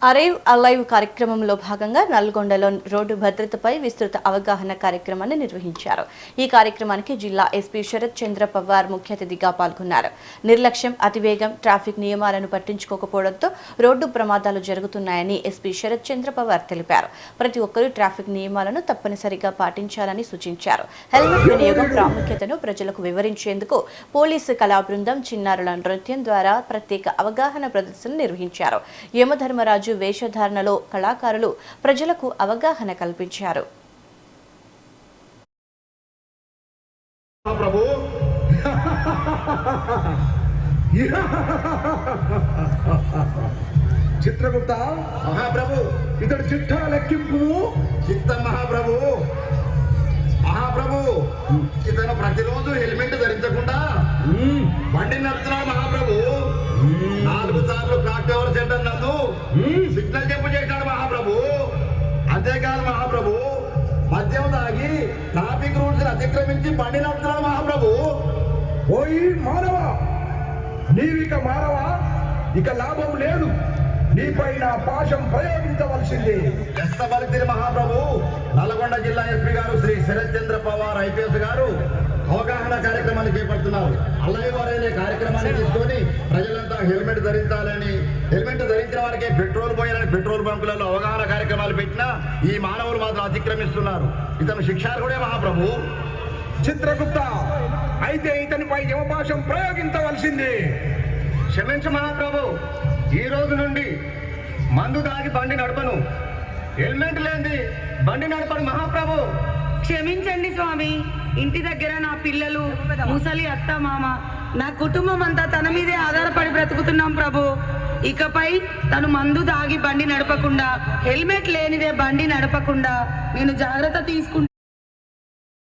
Arrive alive కార్యక్రమంలో భాగంగా నల్గొండలో రోడ్డు భద్రతపై విస్తృత అవగాహన కార్యక్రమాన్ని నిర్వహించారు. ఈ కార్యక్రమానికి జిల్లా ఎస్పీ శరత్ చంద్ర పవార్ ముఖ్య అతిథిగా పాల్గొన్నారు. నిర్లక్ష్యం, అతివేగం, ట్రాఫిక్ నియమాలను పట్టించుకోకపోవడంతో రోడ్డు ప్రమాదాలు జరుగుతున్నాయని ఎస్పీ శరత్ చంద్ర పవార్ తెలిపారు. ప్రతి ఒక్కరూ ట్రాఫిక్ నియమాలను తప్పనిసరిగా పాటించాలని సూచించారు. హెల్మెట్ వినియోగం ప్రాముఖ్యతను ప్రజలకు వివరించేందుకు పోలీసు కళా బృందం చిన్నారుల నృత్యం ద్వారా ప్రత్యేక అవగాహన ప్రదర్శన నిర్వహించారు. యమధర్మరాజు వేషధారణలో కళాకారులు ప్రజలకు అవగాహన కల్పించారు. చిత్రగుప్త మహాప్రభు, ఇతడు చిట్టా లెక్కింపు. చిత్త మహాప్రభు, ఇతను ప్రతిరోజు హెల్మెట్ ధరించకుండా బండి నడుపుతున్నాడు మహాప్రభు. 4 సార్లు క్లాక్ టవర్ సెంటర్ నందు సిగ్నల్ చెప్పు చేశాడు మహాప్రభు. అంతేకాదు మహాప్రభు, మద్యం తాగి ట్రాఫిక్ రూల్స్ అతిక్రమించి బండి నడుపుతున్నాడు మహాప్రభు. ఓయి మానవ, నీవిక మానవ, ఇక లాభం లేదు. నీపై నా పాశం ప్రయోగించవలసిందే. ఎస్తబలితిరి మహాప్రభు. నల్గొండ జిల్లా ఎస్పీ గారు శ్రీ శరత్ చంద్ర పవార్ ఐపీఎస్ గారు అవగాహన కార్యక్రమాన్ని చేపడుతున్నారు. అలైవ్ అనే కార్యక్రమాన్ని తీసుకొని ప్రజలంతా హెల్మెట్ ధరించాలని, హెల్మెట్ ధరించిన వారికి పెట్రోల్ పోయాలని పెట్రోల్ బంకులలో అవగాహన కార్యక్రమాలు పెట్టినా ఈ మానవులు మాత్రం అతిక్రమిస్తున్నారు. ఇతను శిక్షార్హుడే మహాప్రభు. చిత్రగుప్త, అయితే ఇతనిపై యమపాశం ప్రయోగించవలసిందే. క్షమించు మహాప్రభు, ఈ రోజు నుండి మందు దాగి బండి నడపను, హెల్మెట్ లేని బండి నడపను మహాప్రభు. క్షమించండి స్వామి, ఇంటి దగ్గర నా పిల్లలు, ముసలి అత్త, మామ, నా కుటుంబం అంతా తన మీదే ఆధారపడి బ్రతుకుతున్నాం ప్రభు. ఇకపై తను మందు దాగి బండి నడపకుండా, హెల్మెట్ లేనిదే బండి నడపకుండా నేను జాగ్రత్త తీసుకుంటాను.